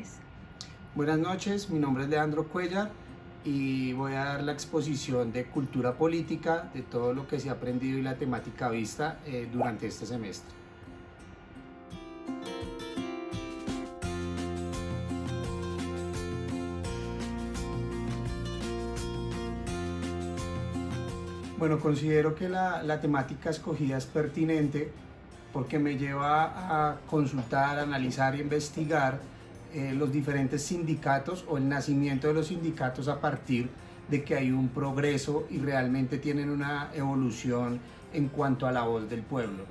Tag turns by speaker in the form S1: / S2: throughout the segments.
S1: noches.
S2: Buenas noches, mi nombre es Leandro Cuellar y voy a dar la exposición de cultura política, de todo lo que se ha aprendido y la temática vista durante este semestre. Bueno, considero que la temática escogida es pertinente porque me lleva a consultar, analizar e investigar los diferentes sindicatos o el nacimiento de los sindicatos a partir de que hay un progreso y realmente tienen una evolución en cuanto a la voz del pueblo.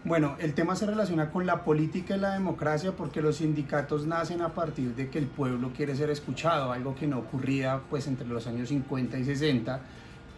S2: Bueno, el tema se relaciona con la política y la democracia porque los sindicatos nacen a partir de que el pueblo quiere ser escuchado, algo que no ocurría pues entre los años 50 y 60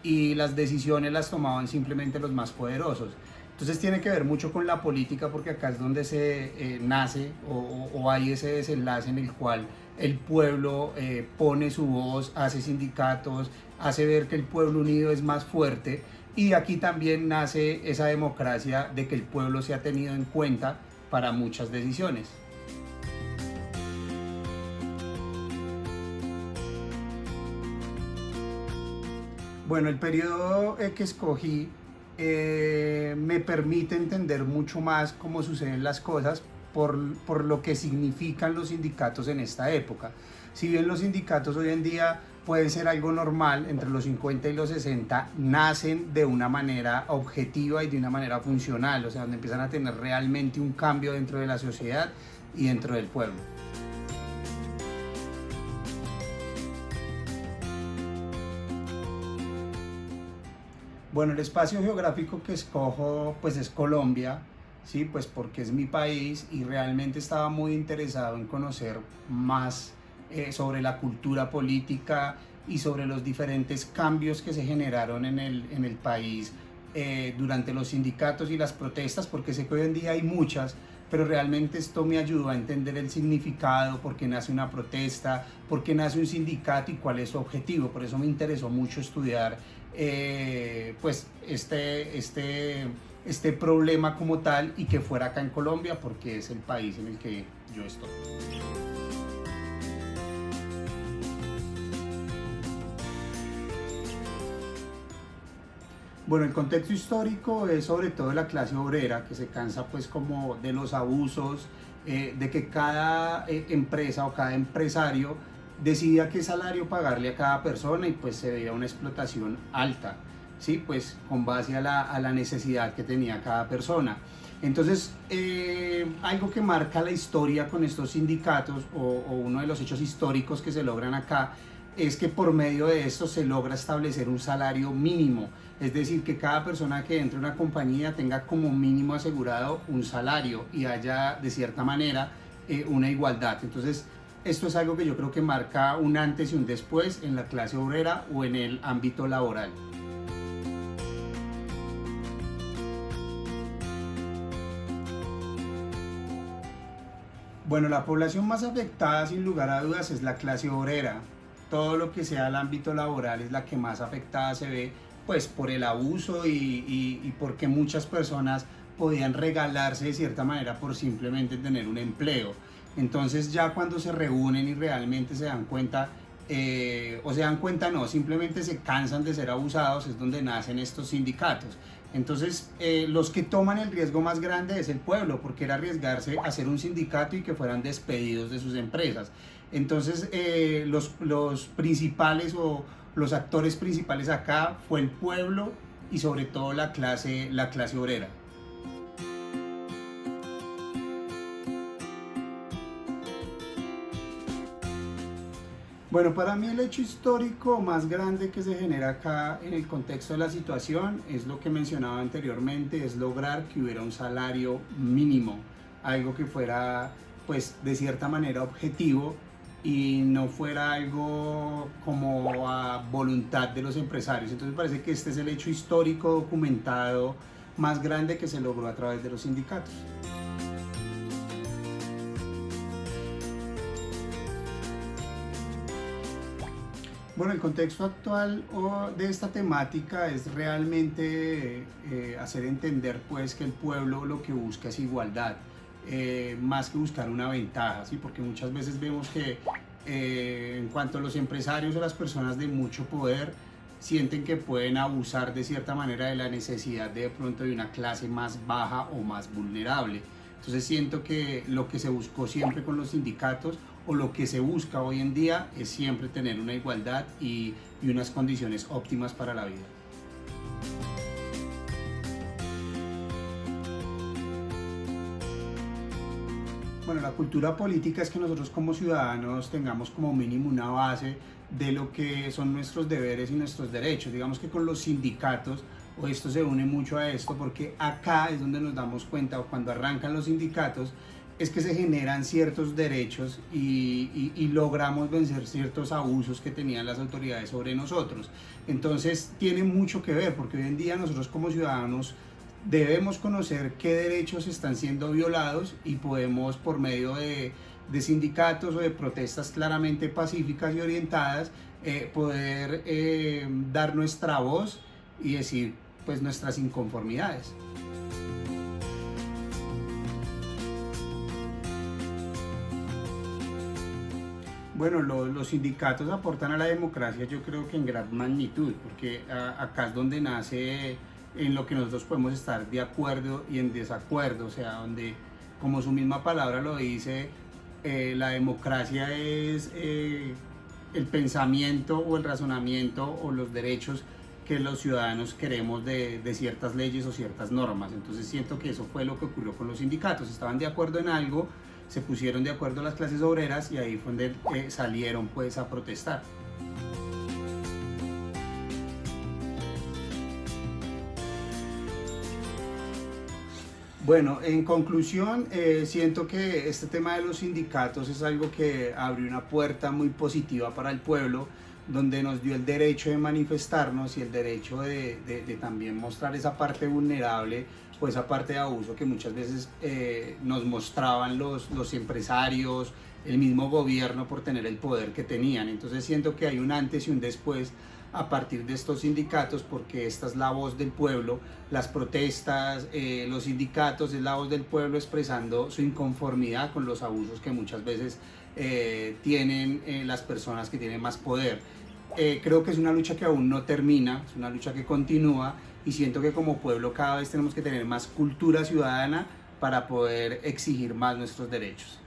S2: y las decisiones las tomaban simplemente los más poderosos. Entonces tiene que ver mucho con la política porque acá es donde se nace o hay ese desenlace en el cual el pueblo pone su voz, hace sindicatos, hace ver que el pueblo unido es más fuerte. Y aquí también nace esa democracia de que el pueblo se ha tenido en cuenta para muchas decisiones. Bueno, el periodo que escogí me permite entender mucho más cómo suceden las cosas por lo que significan los sindicatos en esta época. Si bien los sindicatos hoy en día pueden ser algo normal, entre los 50 y los 60 nacen de una manera objetiva y de una manera funcional, o sea, donde empiezan a tener realmente un cambio dentro de la sociedad y dentro del pueblo. Bueno, el espacio geográfico que escojo pues es Colombia, sí, pues porque es mi país y realmente estaba muy interesado en conocer más sobre la cultura política y sobre los diferentes cambios que se generaron en el país durante los sindicatos y las protestas, porque sé que hoy en día hay muchas, pero realmente esto me ayudó a entender el significado, por qué nace una protesta, por qué nace un sindicato y cuál es su objetivo. Por eso me interesó mucho estudiar pues este problema como tal y que fuera acá en Colombia porque es el país en el que yo estoy. Bueno, el contexto histórico es sobre todo la clase obrera que se cansa pues como de los abusos, de que cada empresa o cada empresario decidía qué salario pagarle a cada persona y pues se veía una explotación alta, ¿sí? Pues con base a la necesidad que tenía cada persona. Entonces, algo que marca la historia con estos sindicatos o uno de los hechos históricos que se logran acá es que por medio de esto se logra establecer un salario mínimo, es decir, que cada persona que entre a una compañía tenga como mínimo asegurado un salario y haya de cierta manera una igualdad. Entonces, esto es algo que yo creo que marca un antes y un después en la clase obrera o en el ámbito laboral. Bueno, la población más afectada sin lugar a dudas es la clase obrera. Todo lo que sea el ámbito laboral es la que más afectada se ve, pues por el abuso y porque muchas personas podían regalarse de cierta manera por simplemente tener un empleo. Entonces ya cuando se reúnen y realmente se dan cuenta, o se dan cuenta no, simplemente se cansan de ser abusados, es donde nacen estos sindicatos. Entonces los que toman el riesgo más grande es el pueblo, porque era arriesgarse a hacer un sindicato y que fueran despedidos de sus empresas. Entonces los principales o los actores principales acá fue el pueblo y sobre todo la clase obrera. Bueno, para mí el hecho histórico más grande que se genera acá en el contexto de la situación es lo que mencionaba anteriormente, es lograr que hubiera un salario mínimo, algo que fuera pues de cierta manera objetivo y no fuera algo como a voluntad de los empresarios. Entonces parece que este es el hecho histórico documentado más grande que se logró a través de los sindicatos. Bueno, el contexto actual de esta temática es realmente hacer entender pues que el pueblo lo que busca es igualdad, más que buscar una ventaja, ¿sí? Porque muchas veces vemos que en cuanto a los empresarios o las personas de mucho poder sienten que pueden abusar de cierta manera de la necesidad de pronto de una clase más baja o más vulnerable. Entonces siento que lo que se buscó siempre con los sindicatos o lo que se busca hoy en día es siempre tener una igualdad y unas condiciones óptimas para la vida. Bueno, la cultura política es que nosotros como ciudadanos tengamos como mínimo una base de lo que son nuestros deberes y nuestros derechos. Digamos que con los sindicatos, o esto se une mucho a esto, porque acá es donde nos damos cuenta, o cuando arrancan los sindicatos, es que se generan ciertos derechos y logramos vencer ciertos abusos que tenían las autoridades sobre nosotros. Entonces tiene mucho que ver, porque hoy en día nosotros como ciudadanos debemos conocer qué derechos están siendo violados y podemos por medio de sindicatos o de protestas claramente pacíficas y orientadas poder dar nuestra voz y decir pues nuestras inconformidades. Bueno, los sindicatos aportan a la democracia yo creo que en gran magnitud, porque acá es donde nace en lo que nosotros podemos estar de acuerdo y en desacuerdo, o sea, donde, como su misma palabra lo dice, la democracia es el pensamiento o el razonamiento o los derechos que los ciudadanos queremos de ciertas leyes o ciertas normas. Entonces siento que eso fue lo que ocurrió con los sindicatos, estaban de acuerdo en algo, se pusieron de acuerdo las clases obreras y ahí fue donde salieron pues a protestar. Bueno, en conclusión, siento que este tema de los sindicatos es algo que abrió una puerta muy positiva para el pueblo, donde nos dio el derecho de manifestarnos y el derecho de también mostrar esa parte vulnerable o esa parte de abuso que muchas veces nos mostraban los empresarios, el mismo gobierno por tener el poder que tenían. Entonces siento que hay un antes y un después a partir de estos sindicatos, porque esta es la voz del pueblo, las protestas, los sindicatos es la voz del pueblo expresando su inconformidad con los abusos que muchas veces tienen las personas que tienen más poder. Creo que es una lucha que aún no termina, es una lucha que continúa y siento que como pueblo cada vez tenemos que tener más cultura ciudadana para poder exigir más nuestros derechos.